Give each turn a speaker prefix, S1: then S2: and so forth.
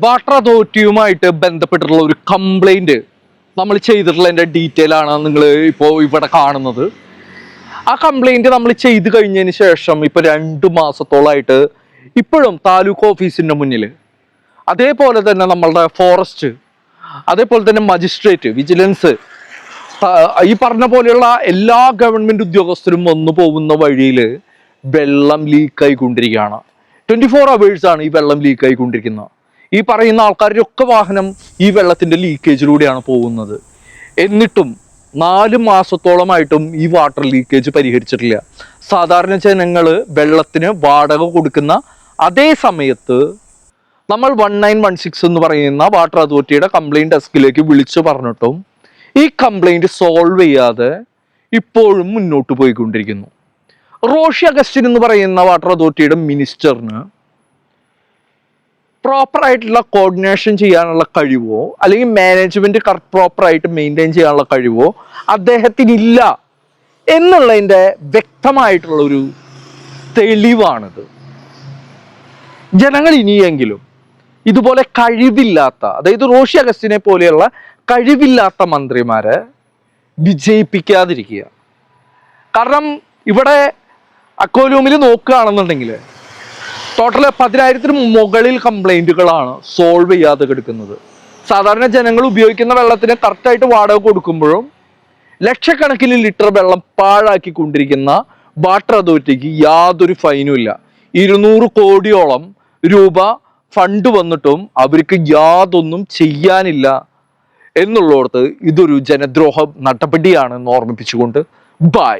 S1: Water അതോറിറ്റിയുമായിട്ട് ബന്ധപ്പെട്ടിട്ടുള്ള ഒരു complaint നമ്മൾ ചെയ്തിട്ടുള്ളതിൻ്റെ ഡീറ്റെയിൽ ആണ് നിങ്ങൾ ഇപ്പോൾ ഇവിടെ കാണുന്നത്. ആ കംപ്ലൈന്റ് നമ്മൾ ചെയ്ത് കഴിഞ്ഞതിന് ശേഷം ഇപ്പോൾ 2 മാസത്തോളമായിട്ട് ഇപ്പോഴും താലൂക്ക് ഓഫീസിൻ്റെ മുന്നിൽ, അതേപോലെ തന്നെ നമ്മളുടെ ഫോറസ്റ്റ്, അതേപോലെ തന്നെ മജിസ്ട്രേറ്റ്, വിജിലൻസ്, ഈ പറഞ്ഞ പോലെയുള്ള എല്ലാ ഗവൺമെന്റ് ഉദ്യോഗസ്ഥരും വന്നു പോകുന്ന വഴിയിൽ വെള്ളം ലീക്കായിക്കൊണ്ടിരിക്കുകയാണ്. 24 hours ആണ് ഈ വെള്ളം ലീക്കായിക്കൊണ്ടിരിക്കുന്നത്. ഈ പറയുന്ന ആൾക്കാരുടെ ഒക്കെ വാഹനം ഈ വെള്ളത്തിന്റെ ലീക്കേജിലൂടെയാണ് പോകുന്നത്. എന്നിട്ടും 4 മാസത്തോളമായിട്ടും ഈ വാട്ടർ ലീക്കേജ് പരിഹരിച്ചിട്ടില്ല. സാധാരണ ജനങ്ങൾ വെള്ളത്തിന് വാടക കൊടുക്കുന്ന അതേ സമയത്ത് നമ്മൾ 1916 എന്ന് പറയുന്ന വാട്ടർ അതോറിറ്റിയുടെ കംപ്ലൈന്റ് ഡെസ്കിലേക്ക് വിളിച്ചു പറഞ്ഞിട്ടും ഈ കംപ്ലൈന്റ് സോൾവ് ചെയ്യാതെ ഇപ്പോഴും മുന്നോട്ട് പോയിക്കൊണ്ടിരിക്കുന്നു. റോഷി അഗസ്റ്റിൻ എന്ന് പറയുന്ന വാട്ടർ അതോറിറ്റിയുടെ മിനിസ്റ്ററിന് പ്രോപ്പറായിട്ടുള്ള കോർഡിനേഷൻ ചെയ്യാനുള്ള കഴിവോ അല്ലെങ്കിൽ മാനേജ്മെന്റ് പ്രോപ്പറായിട്ട് മെയിൻറ്റെയിൻ ചെയ്യാനുള്ള കഴിവോ അദ്ദേഹത്തിനില്ല എന്നുള്ളതിൻ്റെ വ്യക്തമായിട്ടുള്ള ഒരു തെളിവാണിത്. ജനങ്ങൾ ഇനിയെങ്കിലും ഇതുപോലെ കഴിവില്ലാത്ത, അതായത് റോഷി അഗസ്റ്റിനെ പോലെയുള്ള കഴിവില്ലാത്ത മന്ത്രിമാരെ വിജയിപ്പിക്കാതിരിക്കുക. കാരണം ഇവിടെ അക്കോലൂമിൽ നോക്കുകയാണെന്നുണ്ടെങ്കിൽ ടോട്ടൽ 10,000-ന് മുകളിൽ കംപ്ലൈന്റുകളാണ് സോൾവ് ചെയ്യാതെ കിടക്കുന്നത്. സാധാരണ ജനങ്ങൾ ഉപയോഗിക്കുന്ന വെള്ളത്തിന് കറക്റ്റായിട്ട് വാടക കൊടുക്കുമ്പോഴും ലക്ഷക്കണക്കിന് ലിറ്റർ വെള്ളം പാഴാക്കിക്കൊണ്ടിരിക്കുന്ന വാട്ടർ അതോറിറ്റിക്ക് യാതൊരു ഫൈനും ഇല്ല. 200 കോടിയോളം രൂപ ഫണ്ട് വന്നിട്ടും അവർക്ക് യാതൊന്നും ചെയ്യാനില്ല എന്നുള്ളിടത്ത് ഇതൊരു ജനദ്രോഹ നടപടിയാണെന്ന് ഓർമ്മിപ്പിച്ചുകൊണ്ട് ബൈ.